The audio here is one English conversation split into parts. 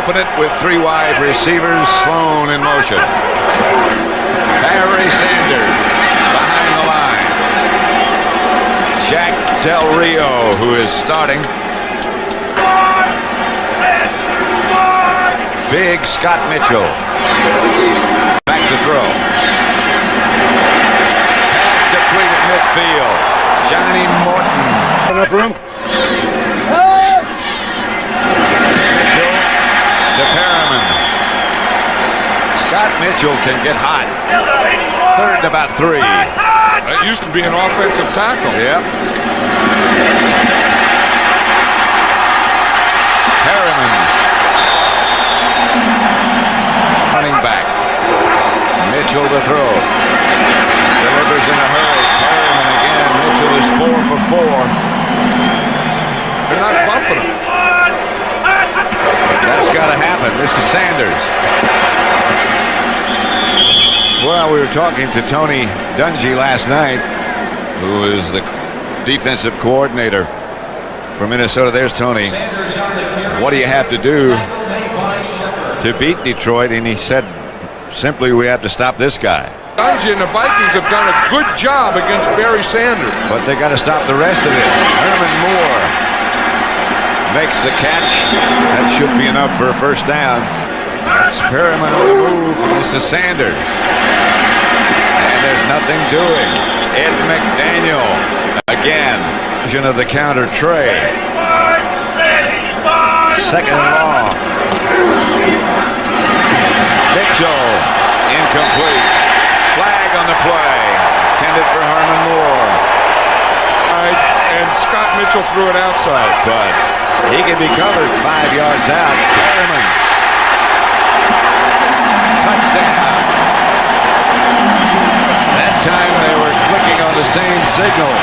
open it with 3 wide receivers. Sloan in motion. Barry Sanders behind the line. Jack Del Rio, who is starting. Big Scott Mitchell. Back to throw. Pass complete at midfield. Johnny Morton. Enough room. Mitchell to Perriman. Scott Mitchell can get hot. 3rd and about 3. That used to be an offensive tackle. Yep. Perriman. Running back. Mitchell to throw. Delivers in a hurry. Perriman again. Mitchell is 4 for 4. They're not bumping him. That's got to happen. This is Sanders. Well, we were talking to Tony Dungy last night, who is the defensive coordinator for Minnesota. There's Tony. What do you have to do to beat Detroit? And he said, simply, we have to stop this guy. Dungy and the Vikings have done a good job against Barry Sanders. But they got to stop the rest of this. Herman Moore makes the catch. That should be enough for a first down. That's Perriman on the move. This is Sanders. And there's nothing doing. Ed McDaniel again. Vision of the counter tray. 2nd and long. Mitchell incomplete. Flag on the play. Intended for Herman Moore. And Scott Mitchell threw it outside. But he can be covered 5 yards out. Perriman. Touchdown. That time they were clicking on the same signal.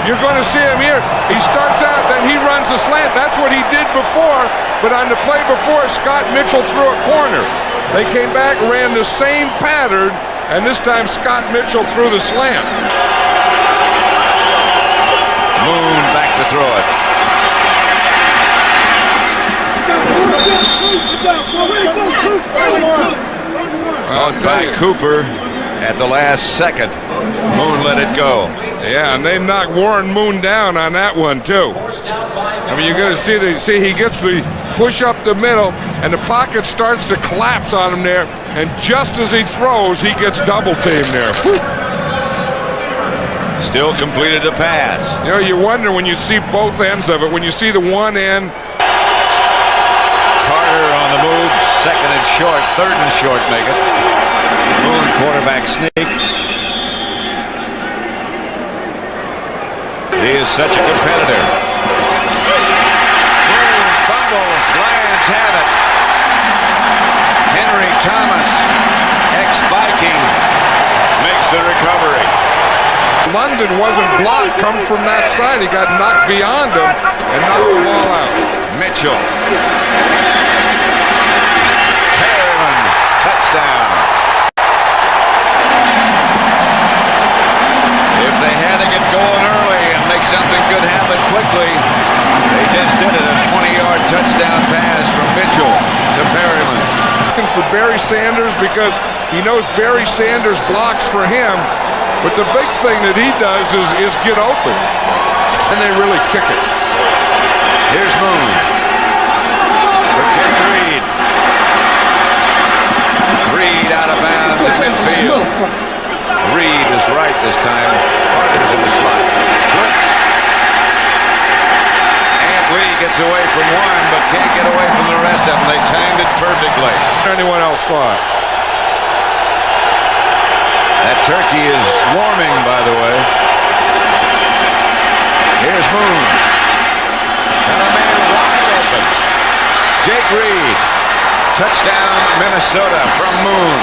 You're going to see him here. He starts out, then he runs a slant. That's what he did before. But on the play before, Scott Mitchell threw a corner. They came back, ran the same pattern, and this time Scott Mitchell threw the slant. Moon back to throw it. Caught by Cooper at the last second. Moon let it go. Yeah, and they knocked Warren Moon down on that one too. I mean, you're going to see he gets the push up the middle, and the pocket starts to collapse on him there. And just as he throws, he gets double teamed there. Still completed the pass. You know, you wonder when you see both ends of it. When you see the one end. Carter on the move, 2nd and short, 3rd and short, make it. Moon quarterback sneak. He is such a competitor. Moon fumbles, Lions have it. Henry Thomas, ex-Viking, makes the recovery. London wasn't blocked, come from that side. He got knocked beyond him and knocked the ball out. Mitchell. Perriman, touchdown. If they had to get going early and make something good happen quickly, they just did it. A 20-yard touchdown pass from Mitchell to Perriman. Looking for Barry Sanders because he knows Barry Sanders blocks for him. But the big thing that he does is get open. And they really kick it. Here's Moon. For Jake Reed. Reed out of bounds in midfield. Reed is right this time. Carter's in the slot. Blitz. And Lee gets away from one, but can't get away from the rest of them. They timed it perfectly. Anyone else saw it? That turkey is warming, by the way. Here's Moon. And a man wide open. Jake Reed. Touchdown, Minnesota from Moon.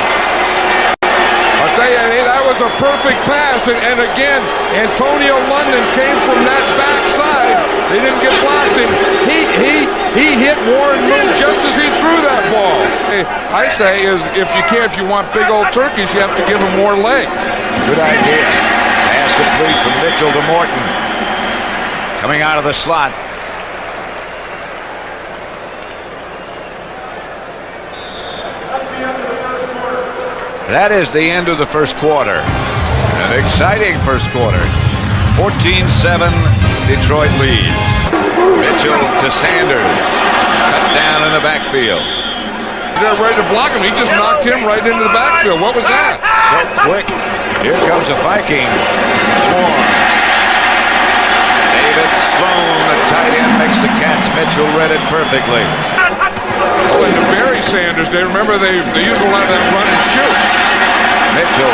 I'll tell you, that was a perfect pass. And again, Antonio London came from that backside. They didn't get blocked. And he hit Warren Moon just as he threw that ball. I say is if you want big old turkeys, you have to give them more legs. Good idea. Pass complete from Mitchell to Morton. Coming out of the slot. That is the end of the first quarter. An exciting first quarter. 14-7, Detroit leads. Mitchell to Sanders. Cut down in the backfield. They're ready to block him. He just knocked him right into the backfield. What was that? So quick. Here comes a Viking swarm. David Sloan, the tight end, makes the catch. Mitchell read it perfectly. Oh, and to bury Sanders, remember they used a lot of that run and shoot. Mitchell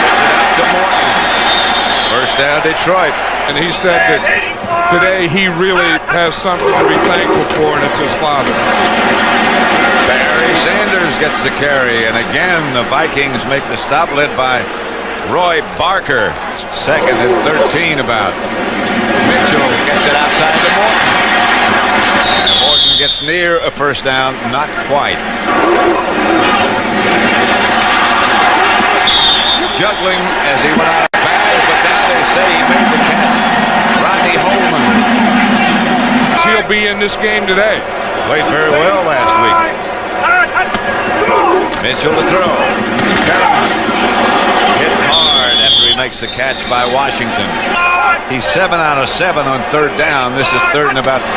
gets it out to Morton. First down, Detroit. And he said that today he really has something to be thankful for, and it's his father. Barry Sanders gets the carry, and again the Vikings make the stop, led by Roy Barker. Second and 13 about. Mitchell gets it outside to Morton. Morton gets near a first down, not quite. Juggling as he went out of bounds, but now they say he made the catch. Rodney Holman. He'll be in this game today. Played very well last week. Mitchell to throw. Hit hard after he makes the catch by Washington. He's 7 out of 7 on third down. This is third and about 5.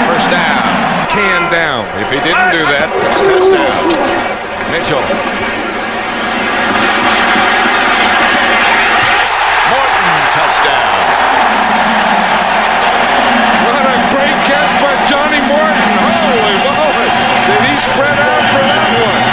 First down. Can down. If he didn't do that, it's touchdown. Mitchell. Morton, touchdown. What a great catch by Johnny Morton. Holy moly. Did he spread out for that one?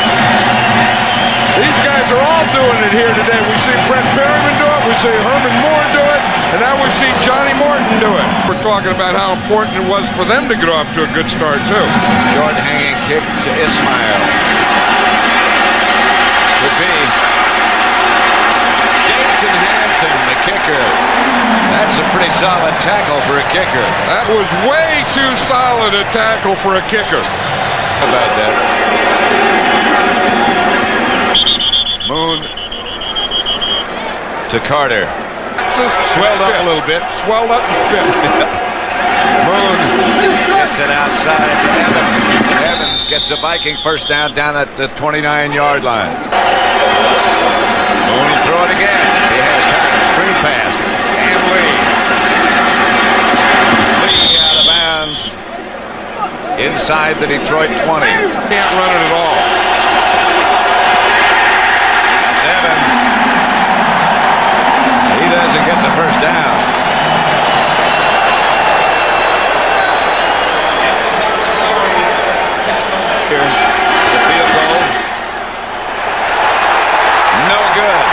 These guys are all doing it here today. We see Brett Perryman do it. We see Herman Moore do it. And now we see Johnny Morton do it. We're talking about how important it was for them to get off to a good start, too. Short hanging kick to Ismail. Could be. Jason Hansen, the kicker. That's a pretty solid tackle for a kicker. That was way too solid a tackle for a kicker. How about that? Moon to Carter. Swelled up a little bit. Swelled up and spit. Moon gets it outside to Evans. Evans gets a Viking first down at the 29-yard line. Moon will throw it again. He has time. Screen pass. And Lee. Lee out of bounds. Inside the Detroit 20. Can't run it at all. That's Evans. He doesn't get the first down. Here, the field goal. No good.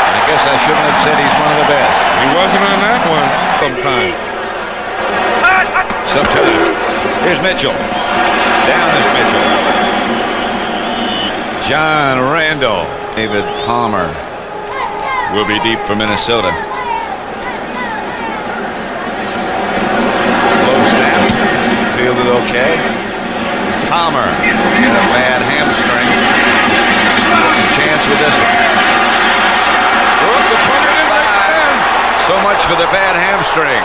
I guess I shouldn't have said he's one of the best. He wasn't on that one sometime. Sometimes. Here's Mitchell. Down is Mitchell. John Randall. David Palmer will be deep for Minnesota. Low snap. Fielded okay. Palmer had a bad hamstring. There's a chance with this one. The punter didn't make it down. So much for the bad hamstring.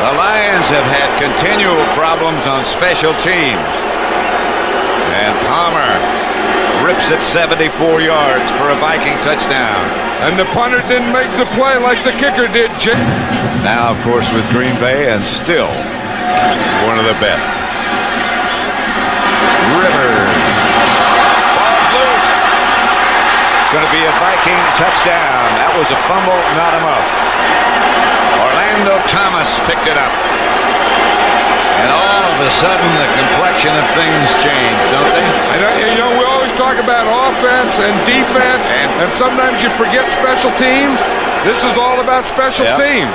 The Lions have had continual problems on special teams. And Palmer rips it 74 yards for a Viking touchdown. And the punter didn't make the play like the kicker did, Jim. Now, of course, with Green Bay, and still one of the best. Rivers. Ball loose. It's going to be a Viking touchdown. That was a fumble, not a muff. Orlando Thomas picked it up. And all of a sudden, the complexion of things changed, don't they? You know, we always talk about offense and defense, and sometimes you forget special teams. This is all about special teams.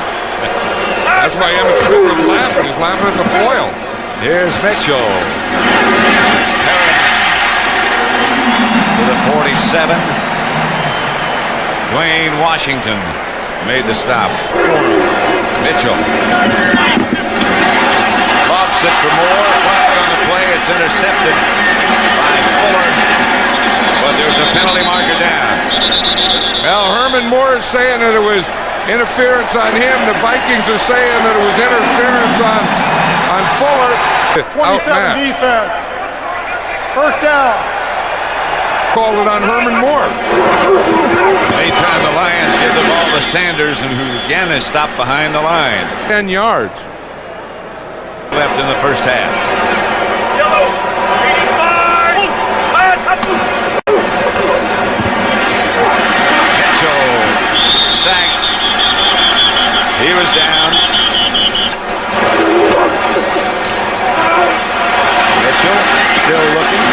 That's why Emmett Smith was laughing. He's laughing at the foil. Here's Mitchell. To the 47. Dwayne Washington made the stop. Mitchell. Lofts it for Moore. Flag on the play. It's intercepted by Fuller. But there's a penalty marker down. Well, Herman Moore is saying that it was interference on him. The Vikings are saying that it was interference on Fuller. 27 defense. First down. Called it on Herman Moore. Anytime the Lions give the ball to Sanders, and who again is stopped behind the line. 10 yards. Left in the first half. Mitchell sacked. He was down. Mitchell still looking.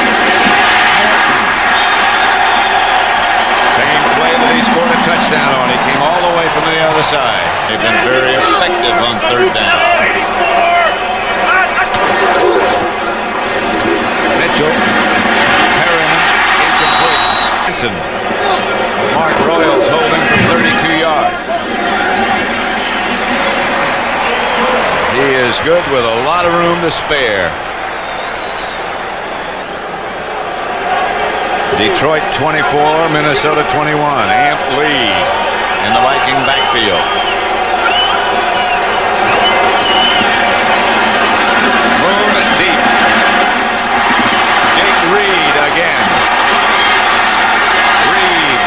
Same play that he scored a touchdown on. He came all the way from the other side. They've been very effective on third down. Mitchell, Perrin, incomplete. Mark Royals holding for 32 yards. He is good with a lot of room to spare. Detroit 24, Minnesota 21. Amp lead in the Viking backfield. Moon deep. Jake Reed again. Reed.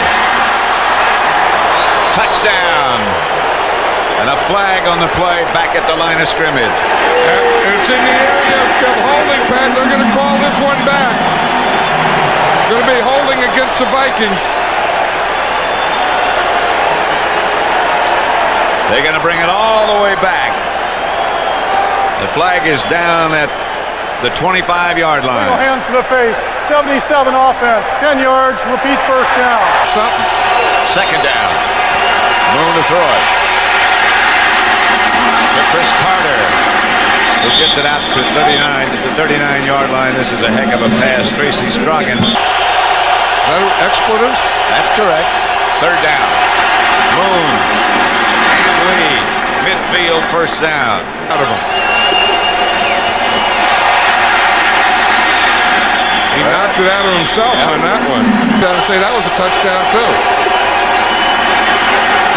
Touchdown. And a flag on the play back at the line of scrimmage. It's in the area of holding, Pat. They're going to call this one back. It's going to be holding against the Vikings. They're going to bring it all the way back. The flag is down at the 25-yard line. Hands to the face. 77 offense. 10 yards. Repeat first down. Something. Second down. Moon to throw it. To Chris Carter, who gets it out to 39 at the 39-yard line. This is a heck of a pass. Tracy Scroggins. Is that expletives? That's correct. Third down. Moon. And Lee. Midfield first down. Out of him. He knocked it out of himself on that one. Got to say that was a touchdown too.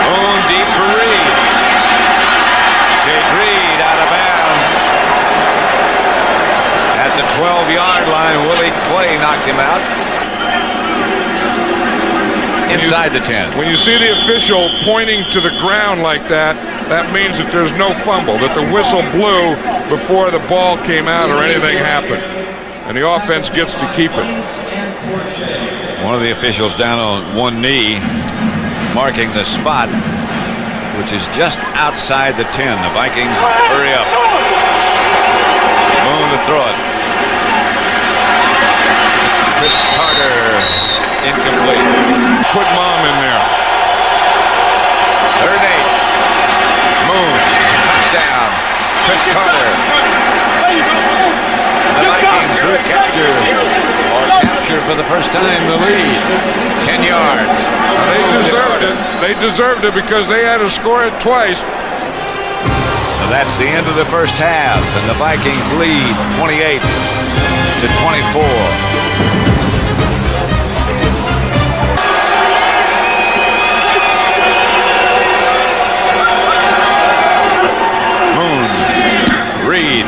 Moon deep for Reed. Jake Reed out of bounds. At the 12-yard line, Willie Clay knocked him out. Inside the 10. When you see the official pointing to the ground like that, that means that there's no fumble, that the whistle blew before the ball came out or anything happened. And the offense gets to keep it. One of the officials down on one knee, marking the spot, which is just outside the 10. The Vikings hurry up. Moon to throw it. Chris Carter, incomplete. Put Mom in there. Third and 8. Moon, touchdown. Chris Carter. The Vikings recapture, or capture for the first time, the lead. 10 yards. They deserved it. They deserved it because they had to score it twice. So that's the end of the first half, and the Vikings lead 28 to 24. Reed.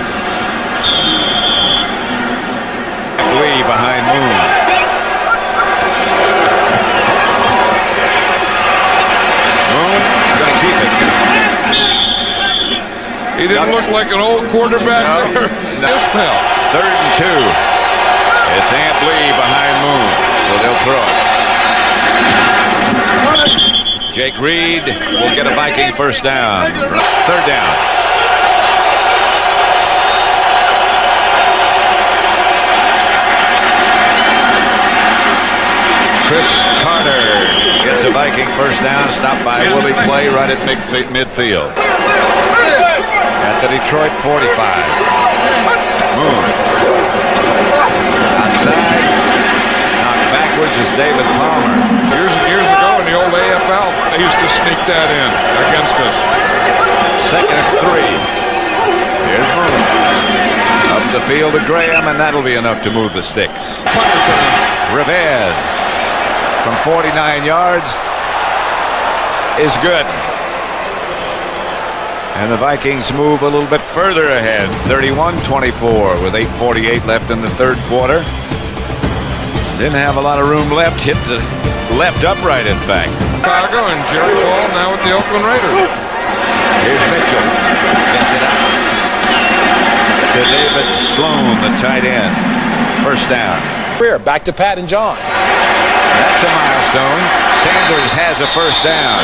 Lee behind Moon. Moon going to keep it. He didn't look like an old quarterback. No. Ismail. Third and 2. It's Amp Lee behind Moon, so they'll throw it. Jake Reed will get a Viking first down. Third down. Chris Carter gets a Viking first down, stopped by Willie Clay right at midfield. At the Detroit 45. Moon. Outside. Knocked backwards is David Palmer. Years and years ago in the old AFL, they used to sneak that in against us. Second and 3. Here's Moon. Up the field to Graham, and that'll be enough to move the sticks. Rivez from 49 yards is good. And the Vikings move a little bit further ahead, 31-24 with 8:48 left in the third quarter. Didn't have a lot of room left, hit the left upright, in fact. Chicago and Jerry Ball now with the Oakland Raiders. Here's Mitchell, gets it out to David Sloan, the tight end. First down. Back to Pat and John. That's a milestone. Sanders has a first down.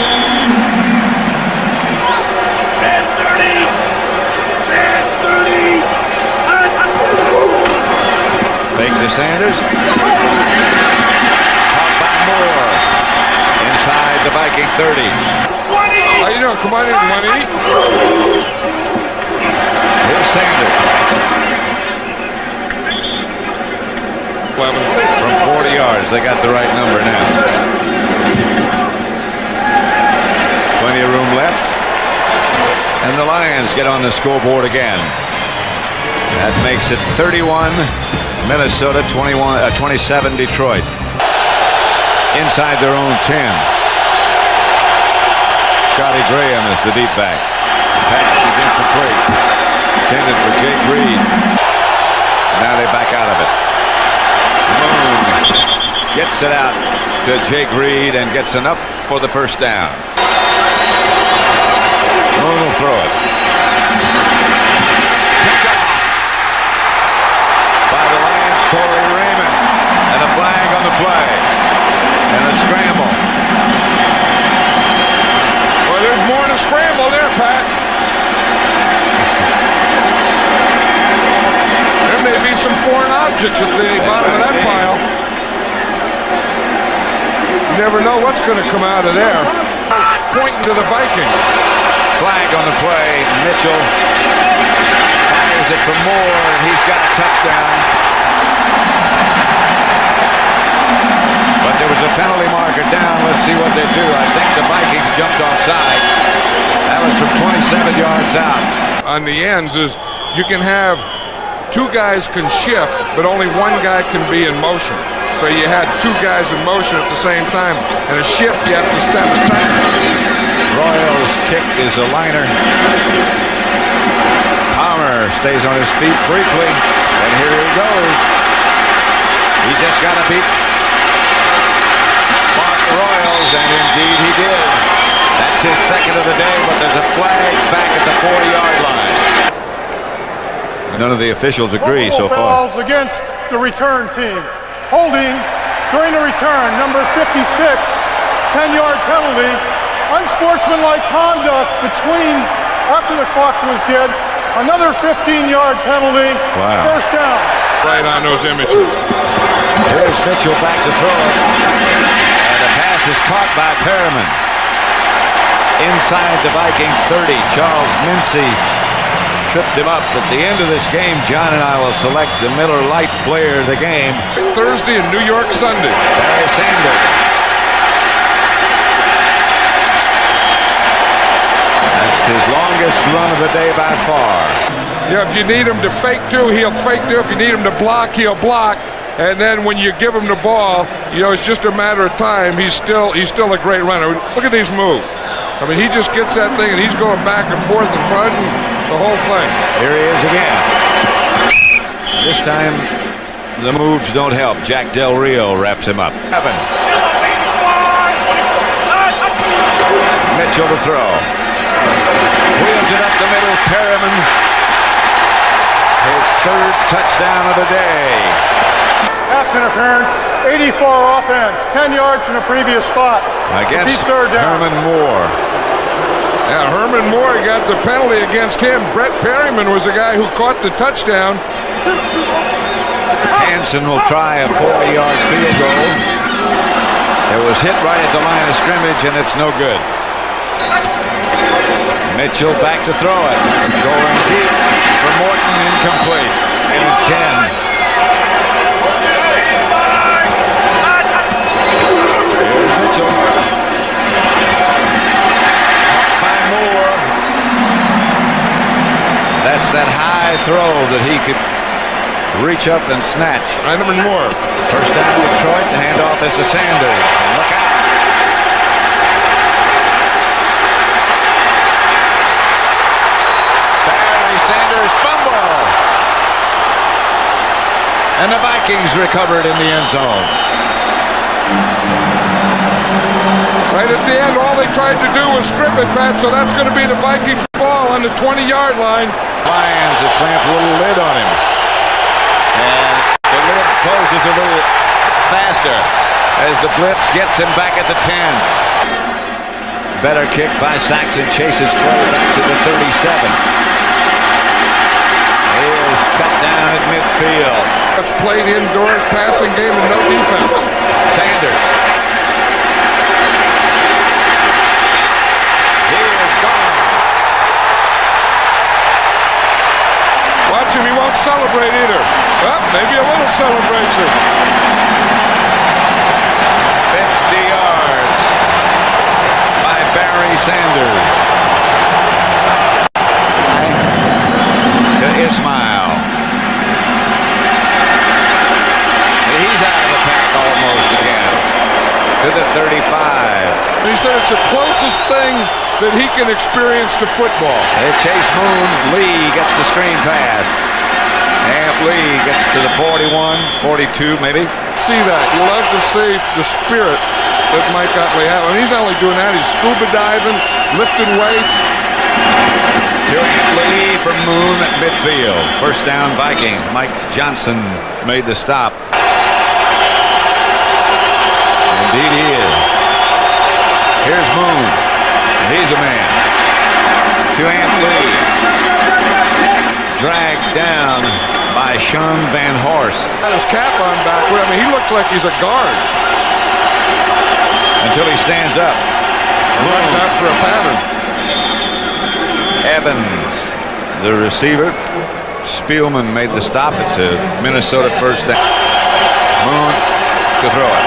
Fake to Sanders. Caught by Moore. Inside the Viking 30. How you doing? Come on in, Money. Here's Sanders. From 40 yards. They got the right number now. Plenty of room left. And the Lions get on the scoreboard again. That makes it 31 Minnesota, 27 Detroit. Inside their own 10. Scotty Graham is the deep back. The pass is incomplete. Intended for Jake Reed. Now they back out of it. Moon gets it out to Jake Reed and gets enough for the first down. Moon will throw it. Picked off by the Lions, Corey Raymond. And a flag on the play. And a scramble. Well, there's more than a scramble there, Pat. There may be some foreign objects at the bottom of that pile. You never know what's going to come out of there. Pointing to the Vikings. Flag on the play. Mitchell fires it for Moore, and he's got a touchdown. But there was a penalty marker down. Let's see what they do. I think the Vikings jumped offside. That was from 27 yards out. On the ends is you can have two guys can shift, but only one guy can be in motion. So you had two guys in motion at the same time. And a shift, you have to set aside. Royals' kick is a liner. Palmer stays on his feet briefly, and here he goes. He just got to beat Mark Royals, and indeed he did. That's his second of the day, but there's a flag back at the 40-yard line. None of the officials agree so far. Fouls against the return team. Holding during the return, number 56, 10-yard penalty. Unsportsmanlike conduct after the clock was dead. Another 15-yard penalty. Wow. First down. Right on those images. Here's Mitchell back to throw it. And the pass is caught by Perriman. Inside the Viking 30, Charles Mincy tripped him up. At the end of this game, John and I will select the Miller Lite player of the game. Thursday and New York Sunday. Barry Sanders. That's his longest run of the day by far. Yeah, if you need him to fake too, he'll fake too. If you need him to block, he'll block. And then when you give him the ball, it's just a matter of time. He's still a great runner. Look at these moves. I mean, he just gets that thing and he's going back and forth in front and the whole thing. Here he is again. This time, the moves don't help. Jack Del Rio wraps him up. Mitchell to throw. Wheels it up the middle. Perriman. His third touchdown of the day. Pass interference, 84 offense, 10 yards in the previous spot. Against third down. Herman Moore. Yeah, Herman Moore got the penalty against him. Brett Perriman was the guy who caught the touchdown. Hansen will try a 40-yard field goal. It was hit right at the line of scrimmage, and it's no good. Mitchell back to throw it. Going deep for Morton, incomplete. And 10. Here's Mitchell. Caught by Moore. That's that high throw that he could reach up and snatch. Herman Moore. First down Detroit. The handoff is to Sanders. And look out. And the Vikings recovered in the end zone. Right at the end, all they tried to do was strip it, Pat, so that's going to be the Vikings ball on the 20-yard line. Lions have clamped a little lid on him. And the lid closes a little faster as the blitz gets him back at the 10. Better kick by Saxon, chases Clay back to the 37. He is cut down at midfield. It's played indoors, passing game, and no defense. Sanders. He is gone. Watch him, he won't celebrate either. Well, maybe a little celebration. 50 yards by Barry Sanders. To Ismail. He's out of the pack almost again. To the 35. He said it's the closest thing that he can experience to football. Chase Moon. Lee gets the screen pass. Amp Lee gets to the 41, 42 maybe. See that. You love to see the spirit that Mike Utley has. And he's not only doing that, he's scuba diving, lifting weights. Lee from Moon at midfield. First down Vikings. Mike Johnson made the stop. Indeed he is. Here's Moon. He's a man. To Amp Lee. Dragged down by Sean Van Horst. Got his cap on backward. I mean, he looks like he's a guard. Until he stands up. Runs out for a pattern. Evans, the receiver. Spielman made the stop. It's a Minnesota first down. Moon to throw it.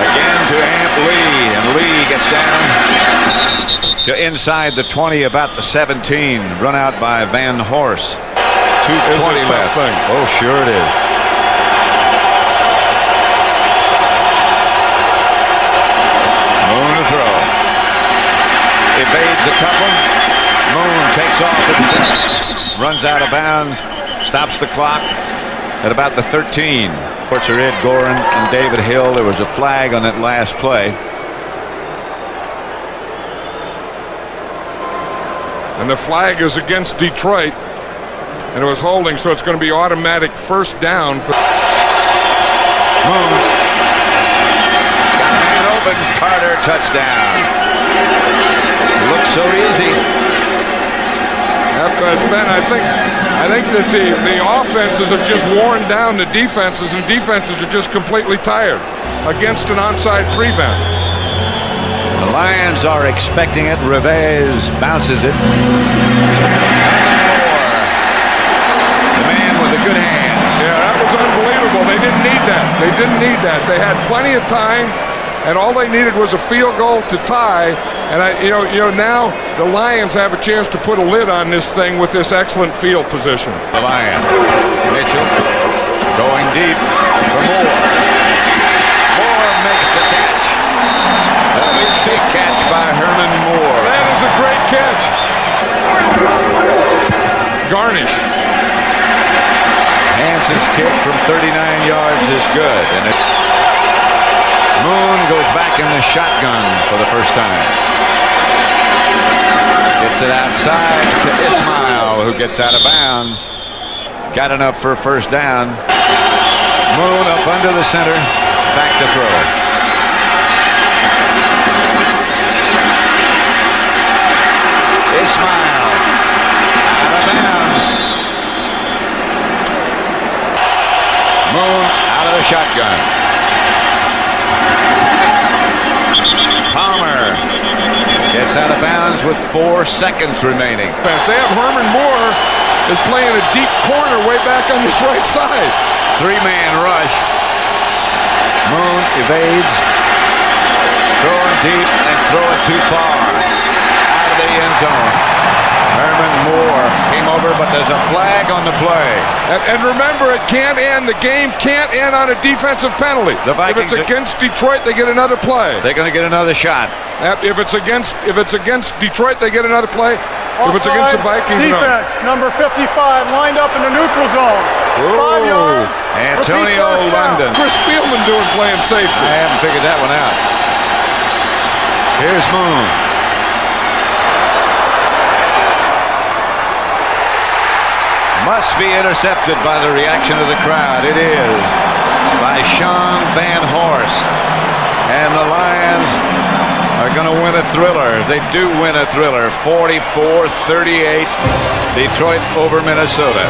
Again to Amp Lee, and Lee gets down to inside the 20, about the 17. Run out by Van Horst. 2:20 left. Oh, sure it is. Moon to throw. Evades a couple. Moon takes off and runs out of bounds. Stops the clock at about the 13. Reports are Ed Gorin and David Hill. There was a flag on that last play. And the flag is against Detroit. And it was holding, so it's going to be automatic first down for Moon. Got a man open. Carter, touchdown. Looks so easy. It's been, I think that the offenses have just worn down the defenses, and defenses are just completely tired against an onside prevent. The Lions are expecting it. Revez bounces it. The man with the good hands. Yeah, that was unbelievable. They didn't need that. They didn't need that. They had plenty of time, and all they needed was a field goal to tie. And now the Lions have a chance to put a lid on this thing with this excellent field position. The Lions. Mitchell going deep for Moore. Moore makes the catch. That was a big catch by Herman Moore. That is a great catch. Garnish. Hanson's kick from 39 yards is good. And Moon goes back in the shotgun for the first time. Gets it outside to Ismail, who gets out of bounds. Got enough for a first down. Moon up under the center. Back to throw. Ismail out of bounds. Moon out of the shotgun. Palmer gets out of bounds with 4 seconds remaining. They have Herman Moore is playing a deep corner way back on his right side. 3-man rush. Moon evades. Throwing deep and throwing too far. Out of the end zone. Herman Moore came over, but there's a flag on the play. And remember, it can't end. The game can't end on a defensive penalty. The Vikings, if it's against Detroit, they get another play. They're going to get another shot. If it's against Detroit, they get another play. If it's against the Vikings, defense, number 55, lined up in the neutral zone. 5 yards. Antonio London. Chris Spielman doing playing safety. I haven't figured that one out. Here's Moon. Must be intercepted by the reaction of the crowd. It is by Sean Van Horst. And the Lions are going to win a thriller. They do win a thriller. 44-38. Detroit over Minnesota.